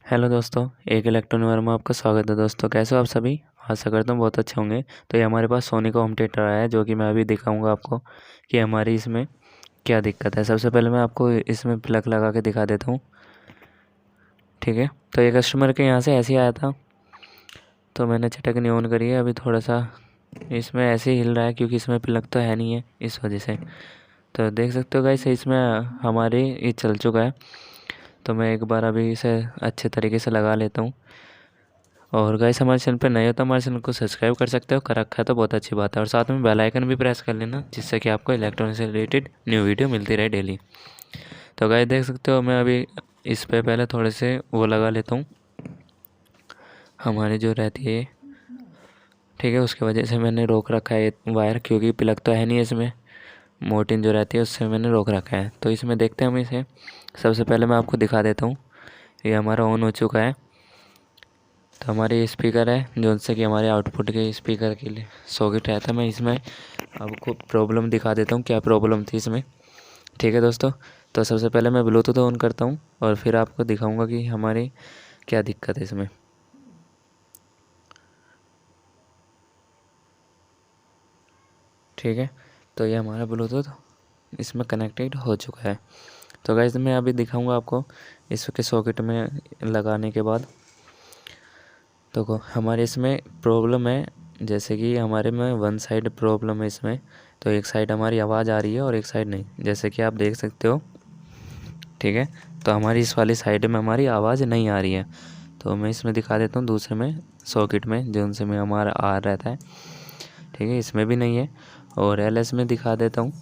Hello दोस्तों, एक electronic में आपका स्वागत है। दोस्तों कैसे हो आप सभी? आशा करता हूँ बहुत अच्छे होंगे। तो ये हमारे पास सोनी का होम थिएटर आया है, जो कि मैं अभी दिखाऊंगा आपको कि हमारी इसमें क्या दिक्कत है। सबसे पहले मैं आपको इसमें प्लग लगा के दिखा देता हूँ। ठीक है, तो ये कस्टमर के यहाँ से ऐसे ही आया था, तो मैंने चटकनी ऑन करी है। अभी थोड़ा सा इसमें ऐसे ही हिल रहा है क्योंकि इसमें प्लग तो है नहीं है, इस वजह से। तो देख सकते हो गाइस, इसमें हमारी ये चल चुका है। तो मैं एक बार अभी इसे अच्छे तरीके से लगा लेता हूँ। और गाइस, हमारे चैनल पर नए हो तो हमारे चैनल को सब्सक्राइब कर सकते हो, कर रखा है तो बहुत अच्छी बात है। और साथ में बेल आइकन भी प्रेस कर लेना, जिससे कि आपको इलेक्ट्रॉनिक से रिलेटेड न्यू वीडियो मिलती रहे डेली। तो गाइस देख सकते हो, मैं अभी इस पे पहले थोड़े से वो लगा लेता हूँ, हमारी जो रहती है। ठीक है, उसकी वजह से मैंने रोक रखा है वायर, क्योंकि प्लग तो है नहीं इसमें। मोटिन जो रहती है उससे मैंने रोक रखा है। तो इसमें देखते हैं हम इसे। सबसे पहले मैं आपको दिखा देता हूँ, ये हमारा ऑन हो चुका है। तो हमारी स्पीकर है, जो से कि हमारे आउटपुट के स्पीकर के लिए सॉकेट रहता है। मैं इसमें आपको प्रॉब्लम दिखा देता हूँ, क्या प्रॉब्लम थी इसमें। ठीक है दोस्तों, तो सबसे पहले मैं ब्लूटूथ ऑन करता हूँ और फिर आपको दिखाऊंगा कि हमारी क्या दिक्कत है इसमें। ठीक है, तो ये हमारा ब्लूटूथ इसमें कनेक्टेड हो चुका है। तो गाइस मैं अभी दिखाऊंगा आपको इसके सॉकेट में लगाने के बाद। तो हमारे इसमें प्रॉब्लम है, जैसे कि हमारे में वन साइड प्रॉब्लम है इसमें। तो एक साइड हमारी आवाज़ आ रही है और एक साइड नहीं, जैसे कि आप देख सकते हो। ठीक है, तो हमारी इस वाली साइड में हमारी आवाज़ नहीं आ रही है। तो मैं इसमें दिखा देता हूँ दूसरे में, सॉकेट में, जो उनसे में हमारा आ रहता है। ठीक है, इसमें भी नहीं है। और LS में दिखा देता हूँ।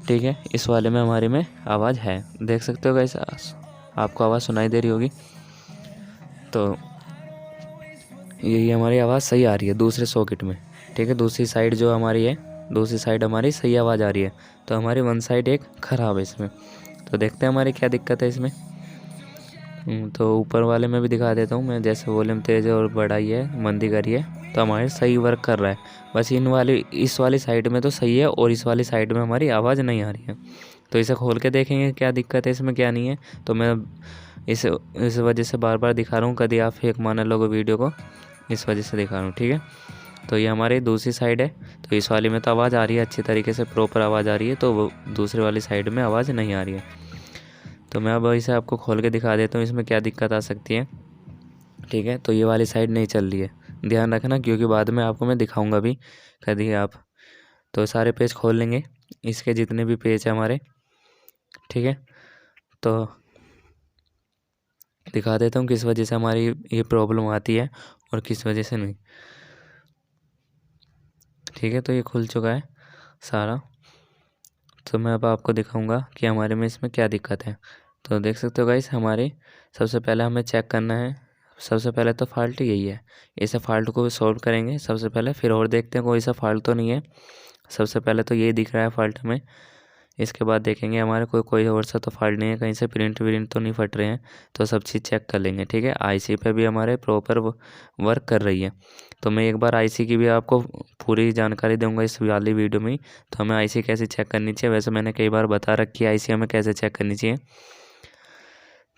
ठीक है, इस वाले में हमारे में आवाज़ है, देख सकते हो गाइस, आपको आवाज़ सुनाई दे रही होगी। तो यही हमारी आवाज़ सही आ रही है दूसरे सॉकेट में। ठीक है, दूसरी साइड जो हमारी है, दूसरी साइड हमारी सही आवाज़ आ रही है। तो हमारी वन साइड एक ख़राब है इसमें। तो देखते हैं हमारी क्या दिक्कत है इसमें। तो ऊपर वाले में भी दिखा देता हूँ मैं, जैसे वॉल्यूम तेज़ और बढ़ाई है, मंदी करी है, तो हमारे सही वर्क कर रहा है। बस इस वाली साइड में तो सही है, और इस वाली साइड में हमारी आवाज़ नहीं आ रही है। तो इसे खोल के देखेंगे क्या दिक्कत है इसमें, क्या नहीं है। तो मैं इस वजह से बार बार दिखा रहा हूँ, कभी आप फेक मान लोगे वीडियो को, इस वजह से दिखा रहा हूँ। ठीक है, तो ये हमारी दूसरी साइड है। तो इस वाली में तो आवाज़ आ रही है अच्छी तरीके से, प्रॉपर आवाज़ आ रही है, तो वो दूसरी वाली साइड में आवाज़ नहीं आ रही है। तो मैं अब इसे आपको खोल के दिखा देता हूँ, इसमें क्या दिक्कत आ सकती है। ठीक है, तो ये वाली साइड नहीं चल रही है, ध्यान रखना, क्योंकि बाद में आपको मैं दिखाऊंगा भी कभी आप। तो सारे पेज खोल लेंगे, इसके जितने भी पेज हैं हमारे। ठीक है, तो दिखा देता हूँ किस वजह से हमारी ये प्रॉब्लम आती है और किस वजह से नहीं। ठीक है, तो ये खुल चुका है सारा। तो मैं अब आपको दिखाऊंगा कि हमारे में इसमें क्या दिक्कत है। तो देख सकते हो गाइस, हमारे सबसे पहले हमें चेक करना है। सबसे पहले तो फॉल्ट यही है, इसे फॉल्ट को सॉल्व करेंगे सबसे पहले, फिर और देखते हैं कोई सा फॉल्ट तो नहीं है। सबसे पहले तो यही दिख रहा है फॉल्ट हमें। इसके बाद देखेंगे हमारे कोई और सा तो फॉल्ट नहीं है, कहीं से प्रिंट विंट तो नहीं फट रहे हैं। तो सब चीज़ चेक कर लेंगे। ठीक है, आईसी पे भी हमारे प्रॉपर वर्क कर रही है। तो मैं एक बार आईसी की भी आपको पूरी जानकारी दूंगा इस वाली वीडियो में ही। तो हमें आईसी कैसे चेक करनी चाहिए, वैसे मैंने कई बार बता रखी है आईसी हमें कैसे चेक करनी चाहिए।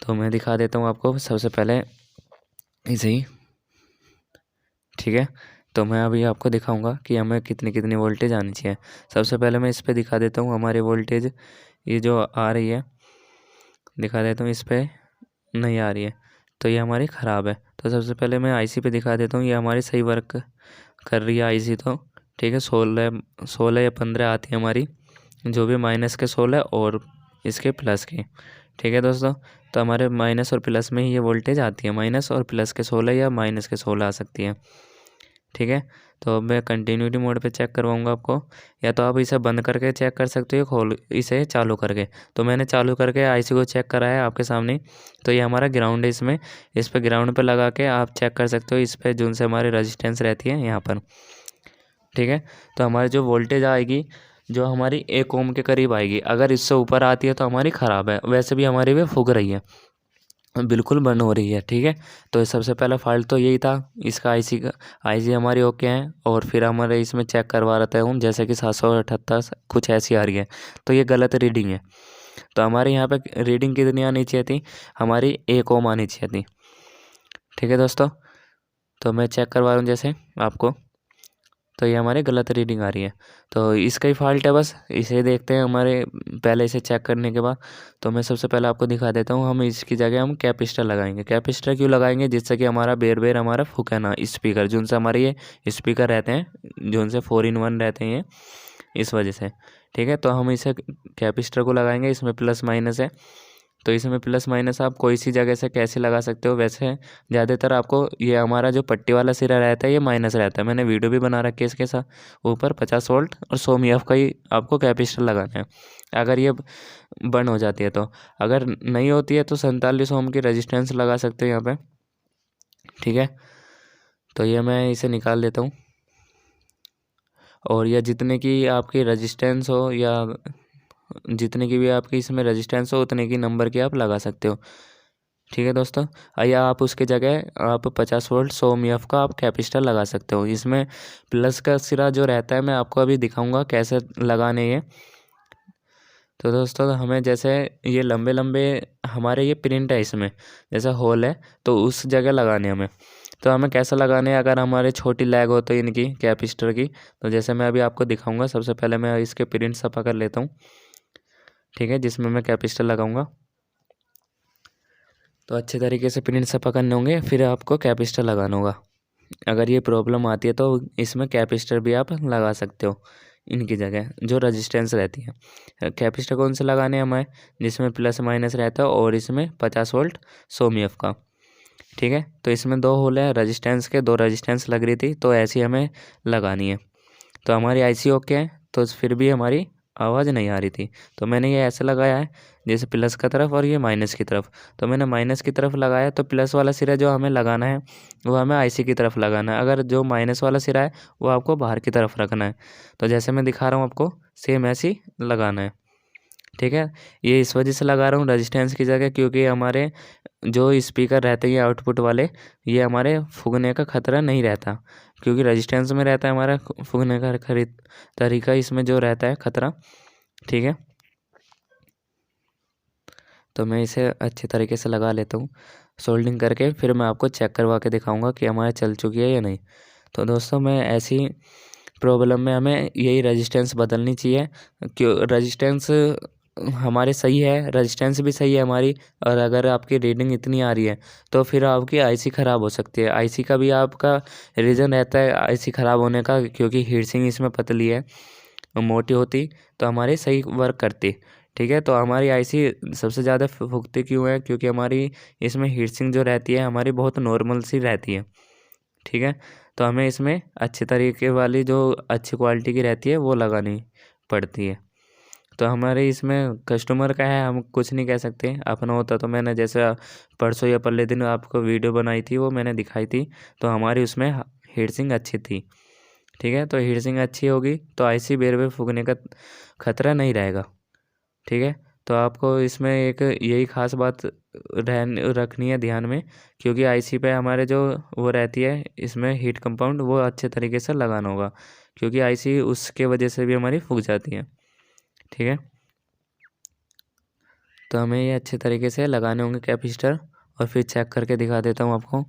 तो मैं दिखा देता हूँ आपको सबसे पहले इसे ही। ठीक है, तो मैं अभी आपको दिखाऊंगा कि हमें कितनी कितनी वोल्टेज आनी चाहिए। सबसे पहले मैं इस पर दिखा देता हूँ हमारी वोल्टेज, ये जो आ रही है, दिखा देता हूँ। इस पर नहीं आ रही है, तो ये हमारी ख़राब है। तो सबसे पहले मैं आईसी पे दिखा देता हूँ, ये हमारी सही वर्क कर रही है आईसी तो। ठीक है, 16 या 15 आती है हमारी, जो भी माइनस के 16 और इसके प्लस के। ठीक है दोस्तों, तो हमारे माइनस और प्लस में ही ये वोल्टेज आती है, माइनस और प्लस के 16 या माइनस के 16 आ सकती है। ठीक है, तो अब मैं कंटिन्यूटी मोड पे चेक करवाऊंगा आपको, या तो आप इसे बंद करके चेक कर सकते हो, खोल इसे चालू करके। तो मैंने चालू करके आईसी को चेक करा है आपके सामने। तो ये हमारा ग्राउंड है, इसमें इस पर ग्राउंड पे लगा के आप चेक कर सकते हो, इस पर जो से हमारी रजिस्टेंस रहती है यहाँ पर। ठीक है, तो हमारी जो वोल्टेज आएगी, जो हमारी 1 ओम के करीब आएगी। अगर इससे ऊपर आती है तो हमारी ख़राब है, वैसे भी हमारी वे फूक रही है, बिल्कुल बंद हो रही है। ठीक है, तो सबसे पहला फॉल्ट तो यही था इसका, आईसी हमारी ओके है। और फिर हमारे इसमें चेक करवा रहा था हूँ, जैसे कि 778 कुछ ऐसी आ रही है, तो ये गलत रीडिंग है। तो हमारे यहाँ पे रीडिंग कितनी आनी चाहिए थी, हमारी 1 ओम आनी चाहिए थी। ठीक है दोस्तों, तो मैं चेक करवा रहा हूँ जैसे आपको, तो ये हमारे गलत रीडिंग आ रही है, तो इसका ही फॉल्ट है, बस इसे देखते हैं हमारे पहले इसे चेक करने के बाद। तो मैं सबसे पहले आपको दिखा देता हूँ, हम इसकी जगह हम कैपेसिटर लगाएंगे। कैपेसिटर क्यों लगाएंगे, जिससे कि हमारा बेर हमारा फूके ना स्पीकर, जिनसे हमारे ये स्पीकर रहते हैं, जो उनसे 4-in-1 रहते हैं ये, इस वजह से। ठीक है, तो हम इसे कैपेसिटर को लगाएंगे, इसमें प्लस माइनस है, तो इसमें प्लस माइनस आप कोई सी जगह से कैसे लगा सकते हो। वैसे ज़्यादातर आपको ये हमारा जो पट्टी वाला सिरा रहता है ये माइनस रहता है, मैंने वीडियो भी बना रखी है इसके साथ। ऊपर 50 वोल्ट और 100 mF का ही आपको कैपेसिटर लगाना है। अगर ये बंद हो जाती है तो, अगर नहीं होती है तो 47 ओम की रेजिस्टेंस लगा सकते हो यहाँ पे। ठीक है, तो ये मैं इसे निकाल देता हूँ, और यह जितने की आपकी रेजिस्टेंस हो या जितने की भी आपकी इसमें रेजिस्टेंस हो उतने की नंबर की आप लगा सकते हो। ठीक है दोस्तों, या आप उसके जगह आप 50 वोल्ट 100 mF का आप कैपेसिटर लगा सकते हो। इसमें प्लस का सिरा जो रहता है मैं आपको अभी दिखाऊंगा कैसे लगाने ये। तो दोस्तों हमें जैसे ये लंबे लंबे हमारे ये प्रिंट है, इसमें जैसा होल है, तो उस जगह लगाने हमें। तो हमें कैसे लगाने हैं, अगर हमारे छोटी लैग हो तो इनकी कैपेसिटर की, तो जैसे मैं अभी आपको दिखाऊंगा। सबसे पहले मैं इसके प्रिंट सफा कर लेता हूँ। ठीक है, जिसमें मैं कैपेसिटर लगाऊंगा, तो अच्छे तरीके से प्रिंट सफा करने होंगे, फिर आपको कैपेसिटर लगाना होगा। अगर ये प्रॉब्लम आती है तो इसमें कैपेसिटर भी आप लगा सकते हो इनकी जगह, जो रेजिस्टेंस रहती है। कैपेसिटर कौन से लगाने हैं हमें, जिसमें प्लस माइनस रहता है, और इसमें 50 वोल्ट 100 mF का। ठीक है, तो इसमें 2 होल है रेजिस्टेंस के, 2 रेजिस्टेंस लग रही थी, तो ऐसी हमें लगानी है। तो हमारी IC ओके है, तो फिर भी हमारी आवाज़ नहीं आ रही थी, तो मैंने ये ऐसे लगाया है जैसे प्लस की तरफ और ये माइनस की तरफ। तो मैंने माइनस की तरफ लगाया, तो प्लस वाला सिरा जो हमें लगाना है वो हमें IC की तरफ लगाना है। अगर जो माइनस वाला सिरा है वो आपको बाहर की तरफ रखना है। तो जैसे मैं दिखा रहा हूँ आपको, सेम ऐसे ही लगाना है। ठीक है, ये इस वजह से लगा रहा हूँ रेजिस्टेंस की जगह, क्योंकि हमारे जो स्पीकर रहते हैं आउटपुट वाले, ये हमारे फूकने का खतरा नहीं रहता, क्योंकि रेजिस्टेंस में रहता है हमारा फूकने का तरीका, इसमें जो रहता है खतरा। ठीक है, तो मैं इसे अच्छे तरीके से लगा लेता हूँ सोल्डिंग करके, फिर मैं आपको चेक करवा के दिखाऊंगा कि हमारे चल चुकी है या नहीं। तो दोस्तों मैं ऐसी प्रॉब्लम में हमें यही रेजिस्टेंस बदलनी चाहिए, क्यों रेजिस्टेंस हमारे सही है, रेजिस्टेंस भी सही है हमारी, और अगर आपकी रीडिंग इतनी आ रही है तो फिर आपकी IC ख़राब हो सकती है। IC का भी आपका रीज़न रहता है IC ख़राब होने का, क्योंकि हीट सिंक इसमें पतली है, मोटी होती तो हमारी सही वर्क करती। ठीक है, तो हमारी IC सबसे ज़्यादा फूकती क्यों है, क्योंकि हमारी इसमें हीट सिंक जो रहती है हमारी बहुत नॉर्मल सी रहती है। ठीक है, तो हमें इसमें अच्छे तरीके वाली जो अच्छी क्वालिटी की रहती है वो लगानी पड़ती है। तो हमारे इसमें कस्टमर का है, हम कुछ नहीं कह सकते। अपना होता तो मैंने जैसे परसों या पहले दिन आपको वीडियो बनाई थी वो मैंने दिखाई थी, तो हमारी उसमें हीट सिंक अच्छी थी। ठीक है, तो हीट सिंक अच्छी होगी तो IC बेर फूकने का खतरा नहीं रहेगा। ठीक है, तो आपको इसमें एक यही खास बात रखनी है ध्यान में, क्योंकि IC पे हमारे जो वो रहती है इसमें हीट कंपाउंड, वो अच्छे तरीके से लगाना होगा, क्योंकि IC उसके वजह से भी हमारी फूक जाती है। ठीक है, तो हमें ये अच्छे तरीके से लगाने होंगे कैपेसिटर, और फिर चेक करके दिखा देता हूँ आपको।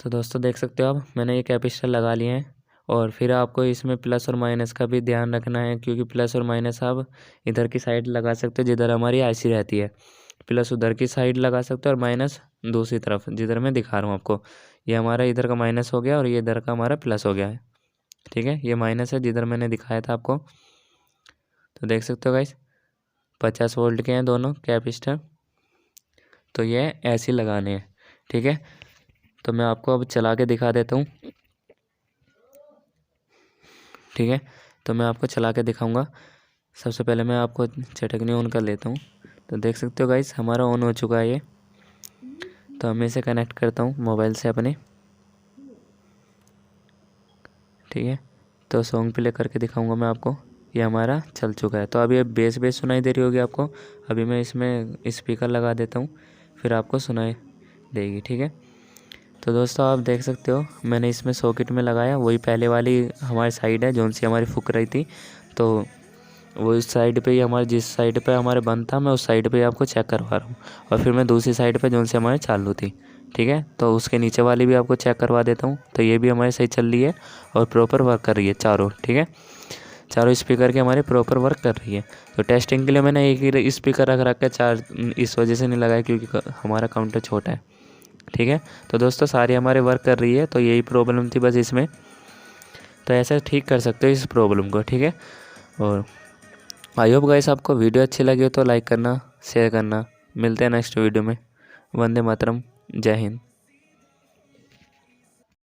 तो दोस्तों देख सकते हो आप, मैंने ये कैपेसिटर लगा लिए हैं, और फिर आपको इसमें प्लस और माइनस का भी ध्यान रखना है, क्योंकि प्लस और माइनस आप इधर की साइड लगा सकते हो जिधर हमारी IC रहती है, प्लस उधर की साइड लगा सकते हो, और माइनस दूसरी तरफ जिधर मैं दिखा रहा हूँ आपको। ये हमारा इधर का माइनस हो गया और ये इधर का हमारा प्लस हो गया है। ठीक है, ये माइनस है जिधर मैंने दिखाया था आपको। तो देख सकते हो गाइस, 50 वोल्ट के हैं दोनों कैपेसिटर, तो ये ऐसे लगाने हैं। ठीक है, तो मैं आपको अब चला के दिखा देता हूँ। ठीक है, तो मैं आपको चला के दिखाऊंगा। सबसे पहले मैं आपको चटकनी ऑन कर लेता हूँ। तो देख सकते हो गाइस, हमारा ऑन हो चुका है ये। तो मैं इसे कनेक्ट करता हूँ मोबाइल से अपने। ठीक है, तो सॉन्ग प्ले करके दिखाऊंगा मैं आपको, ये हमारा चल चुका है। तो अभी ये बेस सुनाई दे रही होगी आपको। अभी मैं इसमें स्पीकर लगा देता हूँ, फिर आपको सुनाई देगी। ठीक है, तो दोस्तों आप देख सकते हो मैंने इसमें सॉकेट में लगाया, वही पहले वाली हमारी साइड है जो सी हमारी फूक रही थी। तो वो इस साइड पे ही हमारे, जिस साइड पे हमारे बंद था मैं उस साइड पे ही आपको चेक करवा रहा हूँ। और फिर मैं दूसरी साइड पे जोन से हमारे चालू थी, ठीक है, तो उसके नीचे वाली भी आपको चेक करवा देता हूँ। तो ये भी हमारी सही चल रही है और प्रॉपर वर्क कर रही है चारों, ठीक है, चारों स्पीकर के हमारे प्रॉपर वर्क कर रही है। तो टेस्टिंग के लिए मैंने एक ही स्पीकर रख के चार इस वजह से नहीं लगाया क्योंकि हमारा काउंटर छोटा है, ठीक है। तो दोस्तों सारी हमारे वर्क कर रही है, तो यही प्रॉब्लम थी बस इसमें। तो ऐसे ठीक कर सकते हो इस प्रॉब्लम को, ठीक है। और आई होप गाइस आपको वीडियो अच्छी लगी हो तो लाइक करना, शेयर करना। मिलते हैं नेक्स्ट वीडियो में। वंदे मातरम, जय हिंद।